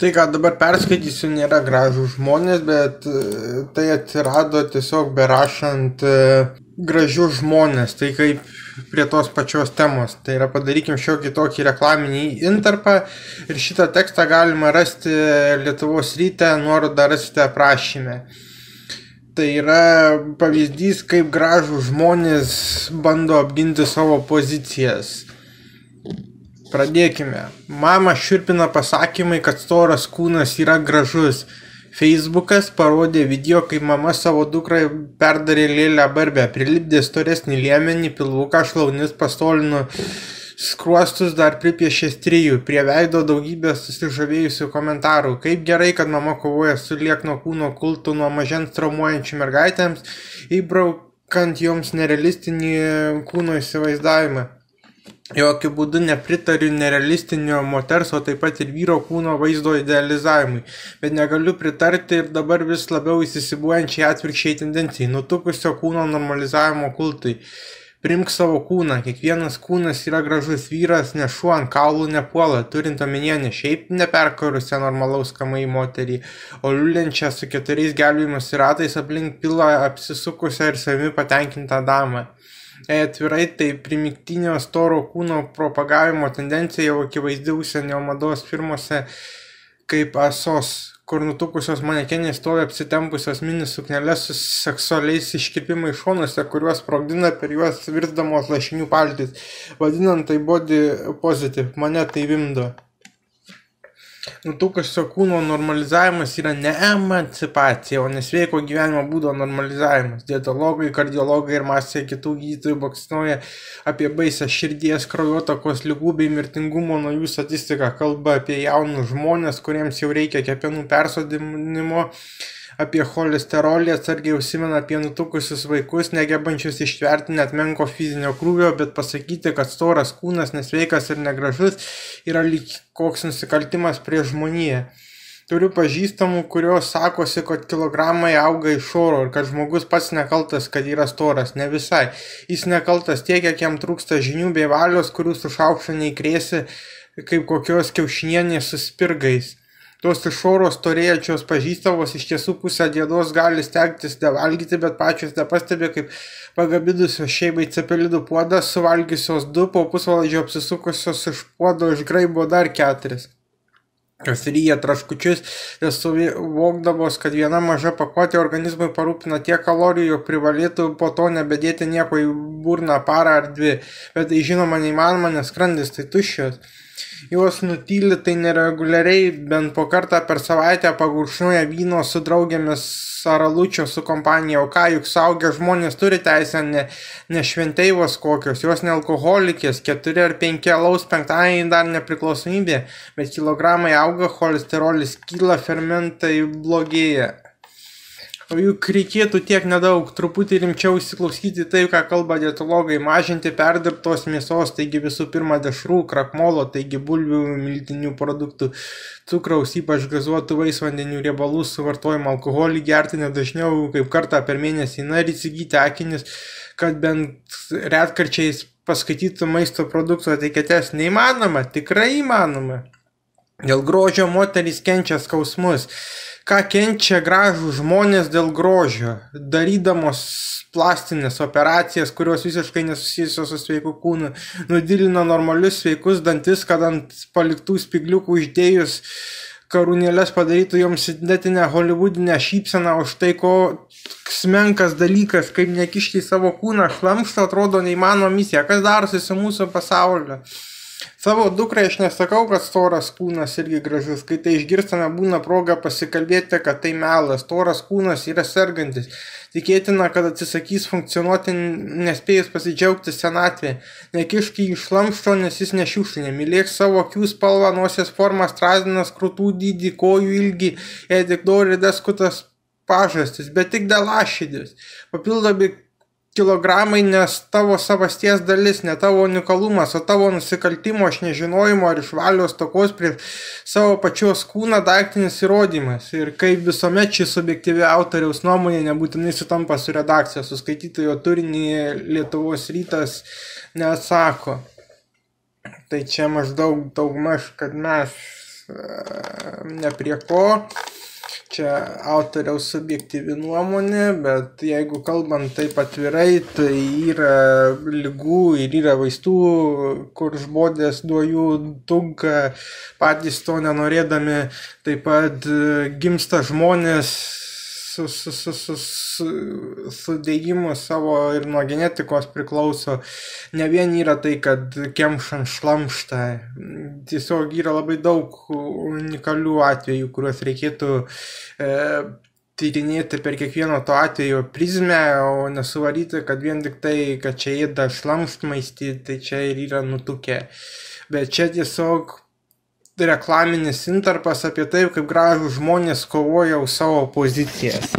Tai, ką dabar perskaitysiu, nėra gražūs žmonės, bet tai atsirado tiesiog berašant gražius žmonės. Tai kaip prie tos pačios temos. Tai yra padarykim šiokį tokį reklaminį intarpą ir šitą tekstą galima rasti Lietuvos ryte, nuorodą rasite aprašyme. Tai yra pavyzdys, kaip gražūs žmonės bando apginti savo pozicijas. Pradėkime. Mama šiurpina pasakymai, kad storas kūnas yra gražus. Facebookas parodė video, kaip mama savo dukrai perdarė lėlę Barbę, prilipdė storesnį liemenį, pilvuką, šlaunis, pastolino skruostus, dar pripiešė strijų. Prie veido daugybė susižavėjusių komentarų. Kaip gerai, kad mama kovoja su liekno kūno kultu nuo mažens traumuojančių mergaitėms, įbraukant joms nerealistinį kūno įsivaizdavimą. Jokiu būdu nepritariu nerealistinio moters, o taip pat ir vyro kūno vaizdo idealizavimui, bet negaliu pritarti ir dabar vis labiau įsisibuojančiai atvirkščiai tendencijai, nutukusio kūno normalizavimo kultui. Priimk savo kūną, kiekvienas kūnas yra gražus, vyras ne šuo ant kaulų nepuola, turint omenyje ne šiaip neperkarusią normalaus kamai moterį, o liuliančią su 4 gelbėjimosi ratais aplink pilą apsisukusią ir savimi patenkintą damą. Atvirai, tai primygtinio storo kūno propagavimo tendencija jau akivaizdi užsienio mados firmose kaip Asos, kur nutukusios manekenės stovi apsitempusios mini sukneles su seksualiais iškirpimais šonuose, kuriuos sprogdina per juos virsdamos lašinių paltis. Vadinant tai body positive, mane tai vimdo. Nutukusio kūno normalizavimas yra ne emancipacija, o nesveiko gyvenimo būdo normalizavimas. Dietologai, kardiologai ir masė kitų gydytojų baksnoja apie baisę širdies, kraujotakos ligų bei mirtingumo nuo jų statistiką. Kalba apie jaunus žmonės, kuriems jau reikia kepenų persodinimo, apie cholesterolį, atsargiai užsimena apie nutukusius vaikus, negebančius ištverti net menko fizinio krūvio, bet pasakyti, kad storas kūnas nesveikas ir negražus yra lyg koks nusikaltimas prieš žmoniją. Turiu pažįstamų, kurios sakosi, kad kilogramai auga iš oro ir kad žmogus pats nekaltas, kad yra storas. Ne visai. Jis nekaltas tiek, kiek jam trūksta žinių bei valios, kurių sušaukšta neįkrėsi kaip kokios kiaušinienės su spirgais. Tos iš oro storėjančios pažįstamos iš tiesų pusę dienos gali stengtis nevalgyti, bet pačios nepastebi, kaip pagabidusios šeimai cepelidų puodą, suvalgysios 2, po pusvalandžio apsisukusios iš puodo išgraibo dar 4. Jos ryja traškučius, nes suvokdamos, kad viena maža pakuotė organizmui parūpina tiek kalorijų, jog privalėtų po to nebedėti nieko į burną parą ar 2. Bet tai žinoma neįmanoma, nes skrandis tai tuščios. Jos nutyli tai nereguliariai, bent po kartą per savaitę pagurkšnoja vyno su draugėmis ar alučio su kompanija, o ką, juk suaugę žmonės turi teisę ne šventeivos kokios, jos ne alkoholikės, 4 ar 5 alaus penktadienį dar nepriklausomybė, bet kilogramai auga, cholesterolis kyla, fermentai blogėja. O juk reikėtų tiek nedaug, truputį rimčiau įsiklausyti tai, ką kalba dietologai, mažinti perdirbtos mėsos, taigi visų pirma dešrų, krakmolo, taigi bulvių, miltinių produktų, cukraus, ypač gazuotų vaisvandenių riebalų suvartojimą, alkoholį gerti nedažniau kaip kartą per mėnesį, ir įsigyti akinius, kad bent retkarčiais paskaitytų maisto produktų etiketes. Neįmanoma, tikrai įmanoma. Dėl grožio moterys kenčia skausmus. Ką kenčia gražūs žmonės dėl grožio, darydamos plastinės operacijas, kurios visiškai nesusijusios su sveiku kūnu, nudilina normalius sveikus dantis, kad ant paliktų spigliukų uždėjus karūnėlės padarytų joms sintetinę holivudinę šypseną, už tai koks menkas dalykas, kaip nekišti į savo kūną šlamštą, atrodo neįmanoma misija. Kas darosi su mūsų pasauliu? Savo dukrai aš nesakau, kad storas kūnas irgi gražus, kai tai išgirstame būna proga pasikalbėti, kad tai melas, storas kūnas yra sergantis, tikėtina, kad atsisakys funkcionuoti nespėjus pasidžiaugti senatvė, nekišk į šlamšto, nes jis nešiukšlinė, mylėk savo akių spalvą, nosies formą, strazdinas, krūtų dydį, kojų ilgį, jei tik nori deskutas pažastis, bet tik dėl ašydės, papildomi kilogramai, nes tavo savasties dalis, ne tavo unikalumas, o tavo nusikaltimo iš nežinojimo ar iš valios stokos prieš savo pačios kūną daiktinis įrodymas. Ir kaip visuomet ši subjektyvi autoriaus nuomonė nebūtinai sutampa su redakcija, su skaitytojo turinį Lietuvos rytas neatsako. Tai čia maždaug daugmaž, kad mes ne prie ko. Čia autoriaus subjektyvi nuomonė, bet jeigu kalbant taip atvirai, tai yra ligų ir yra vaistų, kur žmonės nuo jų tunka patys to nenorėdami. Taip pat gimsta žmonės sudėjimu savo ir nuo genetikos priklauso. Ne vien yra tai, kad kemšant šlamštą. Tiesiog yra labai daug unikalių atvejų, kuriuos reikėtų tyrinėti per kiekvieno to atvejo prizmę, o nesuvaryti, kad vien tik tai, kad čia ėda šlamštmaistį, tai čia ir yra nutukę. Bet čia tiesiog reklaminis intarpas apie tai, kaip gražūs žmonės kovoja už savo pozicijas.